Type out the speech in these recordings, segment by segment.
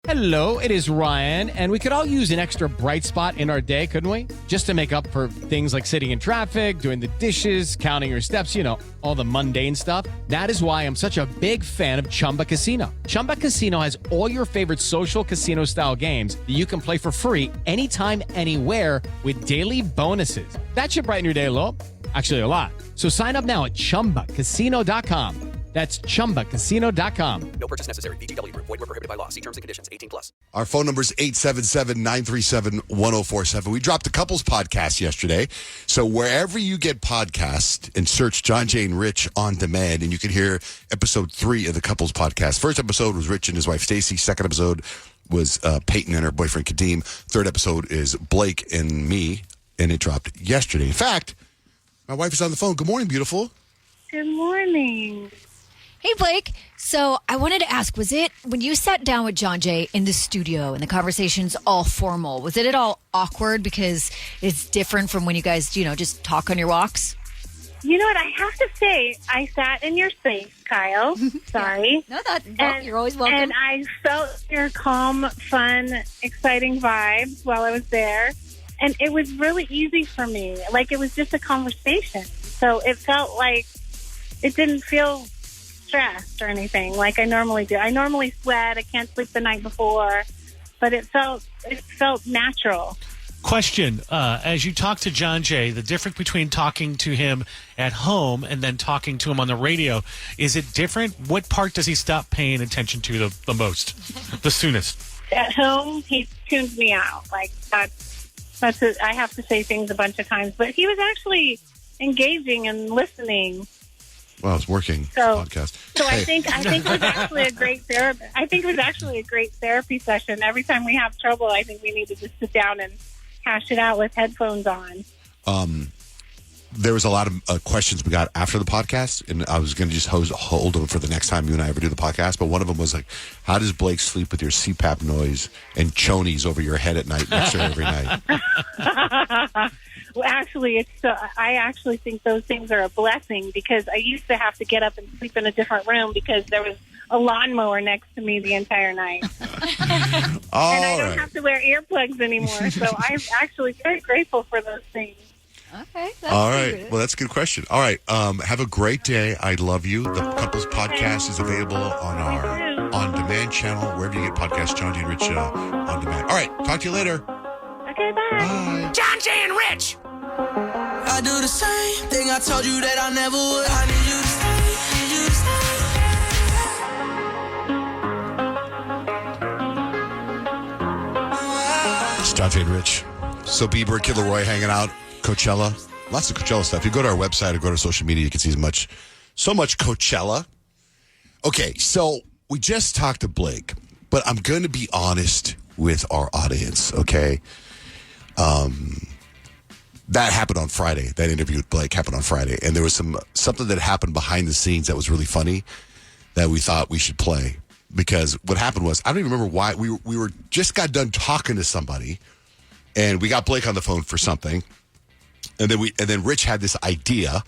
Hello, it is Ryan, and we could all use an extra bright spot in our day, couldn't we? Just to make up for things like sitting in traffic, doing the dishes, counting your steps, all the mundane stuff. That is why I'm such a big fan of Chumba Casino. Chumba Casino has all your favorite social casino-style games that you can play for free anytime, anywhere with daily bonuses. That should brighten your day a little. Actually, a lot. So sign up now at ChumbaCasino.com. That's ChumbaCasino.com. No purchase necessary. VGW Group. Void where prohibited by law. See terms and conditions. 18+. Our phone number is 877-937-1047. We dropped a couples podcast yesterday. So wherever you get podcasts and search John, Jay, and Rich on demand, and you can hear episode 3 of the couples podcast. First episode was Rich and his wife, Stacy. Second episode was Peyton and her boyfriend, Kadeem. Third episode is Blake and me, and it dropped yesterday. In fact, my wife is on the phone. Good morning, beautiful. Good morning. Hey, Blake. So I wanted to ask, was it when you sat down with John Jay in the studio and the conversation's all formal, was it at all awkward because it's different from when you guys, just talk on your walks? You know what? I have to say, I sat in your space, Kyle. Sorry. No, you're always welcome. And I felt your calm, fun, exciting vibes while I was there. And it was really easy for me. Like, it was just a conversation. So it felt like it didn't feel stressed or anything like I normally do. I normally sweat. I can't sleep the night before, but it felt natural. Question, as you talk to John Jay, the difference between talking to him at home and then talking to him on the radio, is it different? What part does he stop paying attention to the most, the soonest? At home, he tunes me out. Like, that's it. I have to say things a bunch of times, but he was actually engaging and listening. Well, it's working. Podcast. So I think it was actually a great therapy. I think it was actually a great therapy session. Every time we have trouble, I think we need to just sit down and hash it out with headphones on. There was a lot of questions we got after the podcast, and I was going to just hold them for the next time you and I ever do the podcast. But one of them was like, "How does Blake sleep with your CPAP noise and chonies over your head at night next to her every night?" Well, actually, I actually think those things are a blessing because I used to have to get up and sleep in a different room because there was a lawnmower next to me the entire night. And I don't have to wear earplugs anymore. So I'm actually very grateful for those things. Okay. All right. Well, that's a good question. All right. Have a great day. I love you. The Couples Podcast is available on our on-demand channel, wherever you get podcasts, John Jay and Rich on demand. All right. Talk to you later. Okay, bye. Bye. John, Jay, and Rich. I do the same thing I told you that I never would. I need you to stay. It's John Jay and Rich. So Bieber, Kid Laroi hanging out. Coachella. Lots of Coachella stuff. You go to our website or go to social media, you can see so much Coachella. Okay, so we just talked to Blake, but I'm going to be honest with our audience, okay? That happened on Friday. That interview with Blake happened on Friday. And there was something that happened behind the scenes that was really funny that we thought we should play. Because what happened was, I don't even remember why. We were just got done talking to somebody, and we got Blake on the phone for something. And then Rich had this idea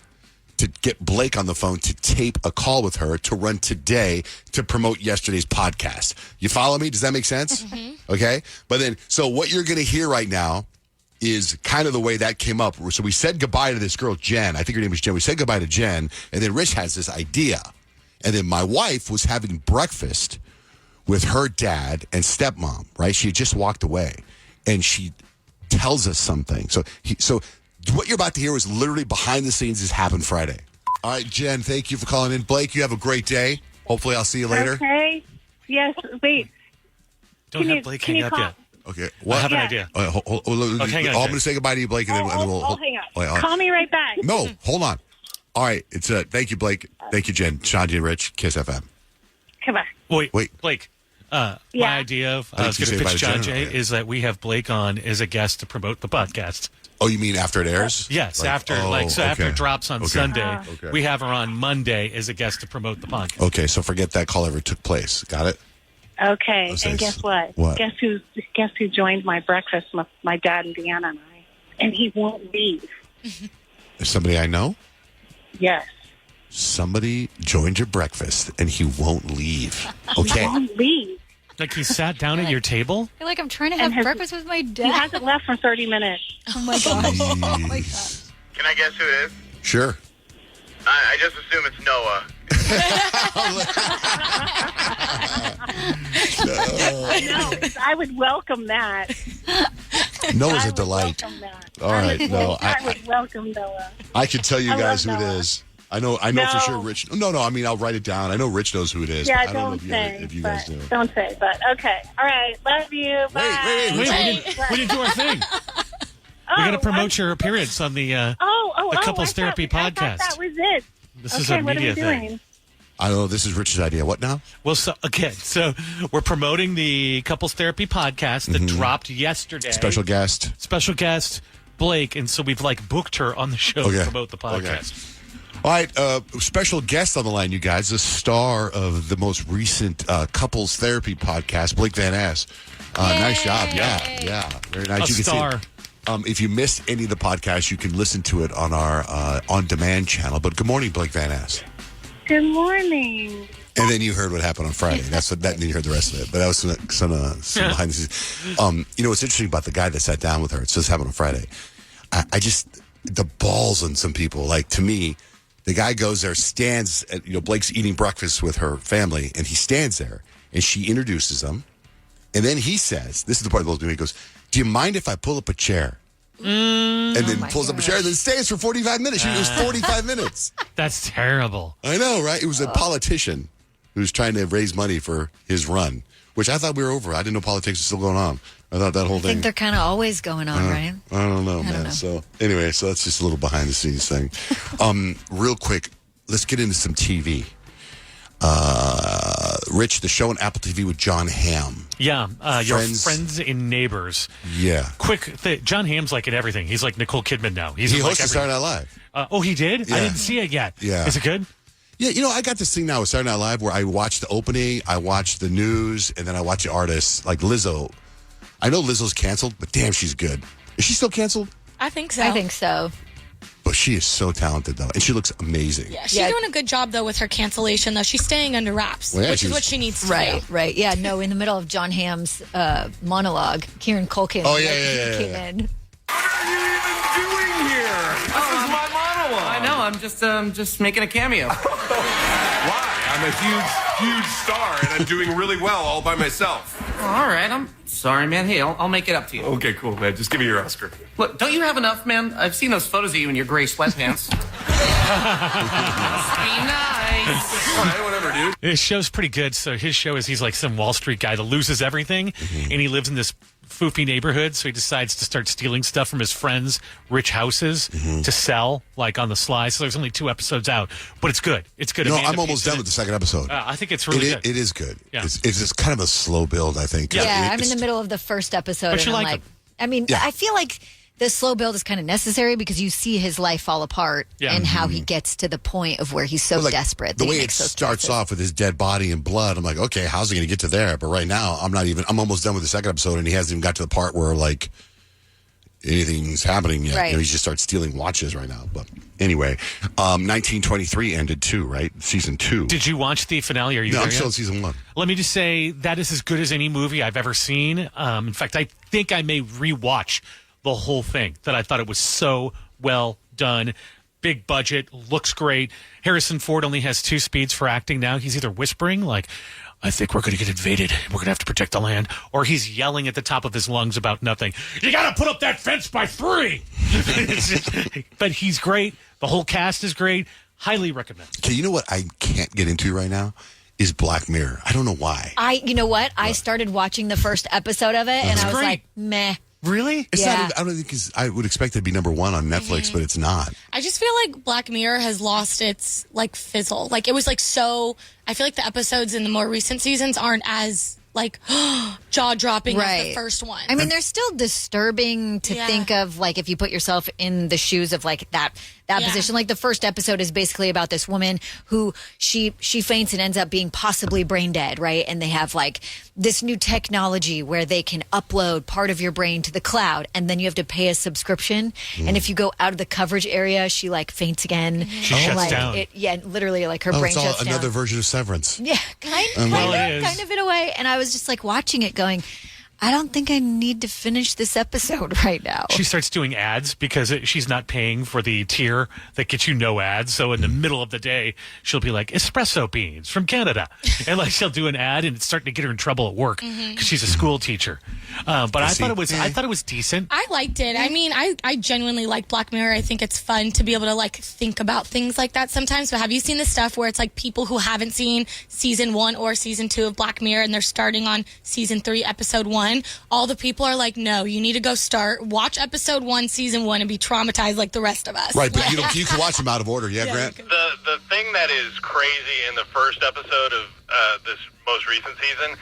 to get Blake on the phone to tape a call with her to run today to promote yesterday's podcast. You follow me? Does that make sense? Mm-hmm. Okay. But then, so what you're going to hear right now is kind of the way that came up. So we said goodbye to this girl, Jen. I think her name was Jen. We said goodbye to Jen. And then Rich has this idea. And then my wife was having breakfast with her dad and stepmom, right? She had just walked away. And she tells us something. So what you're about to hear was literally behind the scenes. This happened Friday. All right, Jen, thank you for calling in. Blake, you have a great day. Hopefully I'll see you later. Okay. Yes, wait. Don't have Blake hang up yet. Okay. I have an idea. Hang on, Okay, hang on, I'm going to say goodbye to you, Blake, and then we'll hang on. Wait, Call me right back. No, hold on. All right. It's thank you, Blake. Thank you, Jen. John Jay and Rich, Kiss FM. Come on. Wait. Blake. Yeah. My idea of I was you going to say pitch bye to John Jen, Jay or- is that we have Blake on as a guest to promote the podcast. Oh, you mean after it airs? Yes, Like, after it drops on Sunday, we have her on Monday as a guest to promote the podcast. Okay, so forget that call ever took place. Got it? Okay, Okay, and guess what? what? Guess who joined my breakfast? My dad and Deanna and I. And he won't leave. Is somebody I know? Yes. Somebody joined your breakfast and he won't leave. He Okay. won't leave. Like he sat down at your table? I feel like I'm trying to have breakfast with my He dad. hasn't left for 30 minutes. Oh my god. Can I guess who it is? Sure. I just assume it's Noah. No, I would welcome that. Noah's I a would delight. welcome that. All right, no, I would welcome Noah. I can tell you I guys who love it Noah. is. I know for No. sure Rich. No, I mean, I'll write it down. I know Rich knows who it is. Yeah, but I don't know don't if you say. guys know. Don't say, but okay. All right. Love you. Bye. Wait. We didn't do our thing. We got to promote your appearance on the the Couples I Therapy thought podcast. that was it. This is a what are we media thing. doing? I don't know. This is Rich's idea. What now? Well, so we're promoting the Couples Therapy podcast that dropped yesterday. Special guest. Special guest, Blake. And so we've booked her on the show to promote the podcast. All right, special guest on the line, you guys, the star of the most recent Couples Therapy podcast, Blake Van Ass. Nice job. Yeah. Very nice. A star. If you missed any of the podcast, you can listen to it on our on-demand channel. But good morning, Blake Van Ass. Good morning. And then you heard what happened on Friday. And then you heard the rest of it. But that was some behind the scenes. You know what's interesting about the guy that sat down with her? It's just happened on Friday. I just, the balls on some people. Like, to me, the guy goes there, stands at, Blake's eating breakfast with her family, and he stands there, and she introduces him. And then he says, this is the part that blows me away, he goes, do you mind if I pull up a chair? And then pulls up a chair and then stays for 45 minutes. It was 45 minutes. That's terrible. I know, right? It was a politician who was trying to raise money for his run, which I thought we were over. I didn't know politics was still going on. I thought that whole I thing. think they're kind of always going on, right? I don't know, man. So anyway, so that's just a little behind the scenes thing. Real quick, let's get into some TV. Rich, the show on Apple TV with John Hamm. Yeah, your Friends. friends and neighbors. Yeah. Quick, John Hamm's like in everything. He's like Nicole Kidman now. He's He in, like, hosted Saturday Night Live. oh, he did? Yeah. I didn't see it yet. Yeah. Is it good? Yeah, I got this thing now with Saturday Night Live where I watch the opening, I watch the news, and then I watch the artists. Like Lizzo. I know Lizzo's canceled, but damn, she's good. Is she still canceled? I think so. I think so. But she is so talented, though. And she looks amazing. Yeah, she's doing a good job, though, with her cancellation, though. She's staying under wraps, Well, yeah, which is what she needs to do. Right. Yeah, no, in the middle of John Hamm's monologue, Kieran Culkin came in. I know. I'm just making a cameo. Why? I'm a huge star, and I'm doing really well all by myself. All right. I'm sorry, man. Hey, I'll make it up to you. Okay, cool, man. Just give me your Oscar. Look, don't you have enough, man? I've seen those photos of you in your gray sweatpants. Must be nice. All right, whatever, dude. His show's pretty good. So his show is he's like some Wall Street guy that loses everything, and he lives in this foofy neighborhood. So he decides to start stealing stuff from his friends' rich houses to sell, like on the sly. So there's only 2 episodes out, but it's good. It's good. No, Amanda I'm almost Pete's in done it. with the second episode. I think it's really good. It is good. Yeah. It's just kind of a slow build, I think. Yeah, I'm in the middle of the first episode. But and you I'm like like, him. I mean, Yeah. I feel like the slow build is kind of necessary because you see his life fall apart Yeah. and how he gets to the point of where he's so Like, desperate. The that he way it makes those starts choices. off with his dead body and blood, I'm like, okay, how's he going to get to there? But right now, I'm almost done with the second episode, and he hasn't even got to the part where, like, anything's happening yet. Right. He just starts stealing watches right now. But anyway, 1923 ended too, right? Season 2. Did you watch the finale? Are you No, there I'm still in yet? season 1. Let me just say that is as good as any movie I've ever seen. In fact, I think I may rewatch the whole thing. That I thought it was so well done. Big budget, looks great. Harrison Ford only has 2 speeds for acting now. He's either whispering like, I think we're going to get invaded. We're going to have to protect the land. Or he's yelling at the top of his lungs about nothing. You got to put up that fence by 3. But he's great. The whole cast is great. Highly recommend. Okay, you know what I can't get into right now is Black Mirror. I don't know why. You know what? I started watching the first episode of it and I was great. like, meh. Really? It's Yeah. not. I don't think I would expect it to be number 1 on Netflix, but it's not. I just feel like Black Mirror has lost its, fizzle. Like, it was, so... I feel like the episodes in the more recent seasons aren't as, jaw-dropping as the first one. I mean, they're still disturbing to Yeah. think of, if you put yourself in the shoes of, that that Yeah. position. Like the first episode is basically about this woman who she faints and ends up being possibly brain dead, right? And they have like this new technology where they can upload part of your brain to the cloud, and then you have to pay a subscription. And if you go out of the coverage area, she like faints again. She shuts like, down. Literally, like her Oh, brain it's all shuts another down. version of Severance. Yeah, kind Well, it is. of in a way. And I was just like watching it going, I don't think I need to finish this episode right now. She starts doing ads because she's not paying for the tier that gets you no ads. So in the middle of the day, she'll be like, espresso beans from Canada. And like she'll do an ad and it's starting to get her in trouble at work because she's a school teacher. But I thought it was decent. I liked it. I mean, I genuinely like Black Mirror. I think it's fun to be able to like think about things like that sometimes. But have you seen the stuff where it's like people who haven't seen season 1 or season 2 of Black Mirror and they're starting on season 3, episode 1? All the people are like, no, you need to go watch episode 1, season 1 and be traumatized like the rest of us. Right, but you can watch them out of order. Yeah, Grant? The thing that is crazy in the first episode of this most recent season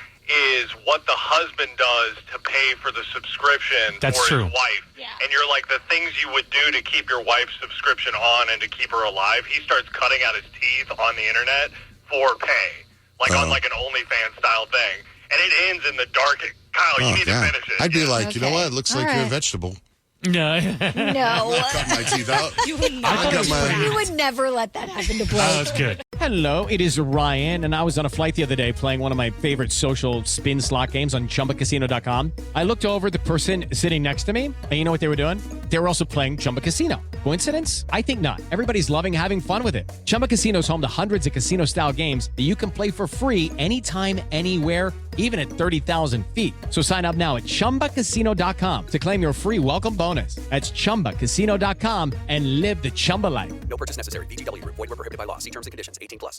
is what the husband does to pay for the subscription That's for true. his wife. Yeah. And you're like, the things you would do to keep your wife's subscription on and to keep her alive, he starts cutting out his teeth on the internet for pay. Like on like an OnlyFans style thing. And it ends in the dark. Kyle, you need to finish it. I'd be like, Okay. you know what? It looks All like you're a right. vegetable. No. No. Cut my teeth out. You would I not. got my. You would never let that happen to That Blake. was good. Hello, it is Ryan, and I was on a flight the other day playing one of my favorite social spin slot games on ChumbaCasino.com. I looked over at the person sitting next to me, and you know what they were doing? They were also playing Chumba Casino. Coincidence? I think not. Everybody's loving having fun with it. Chumba Casino is home to hundreds of casino-style games that you can play for free anytime, anywhere, even at 30,000 feet. So sign up now at ChumbaCasino.com to claim your free welcome bonus. That's ChumbaCasino.com and live the Chumba life. No purchase necessary. VGW Group. Void where prohibited by law. See terms and conditions. 18+.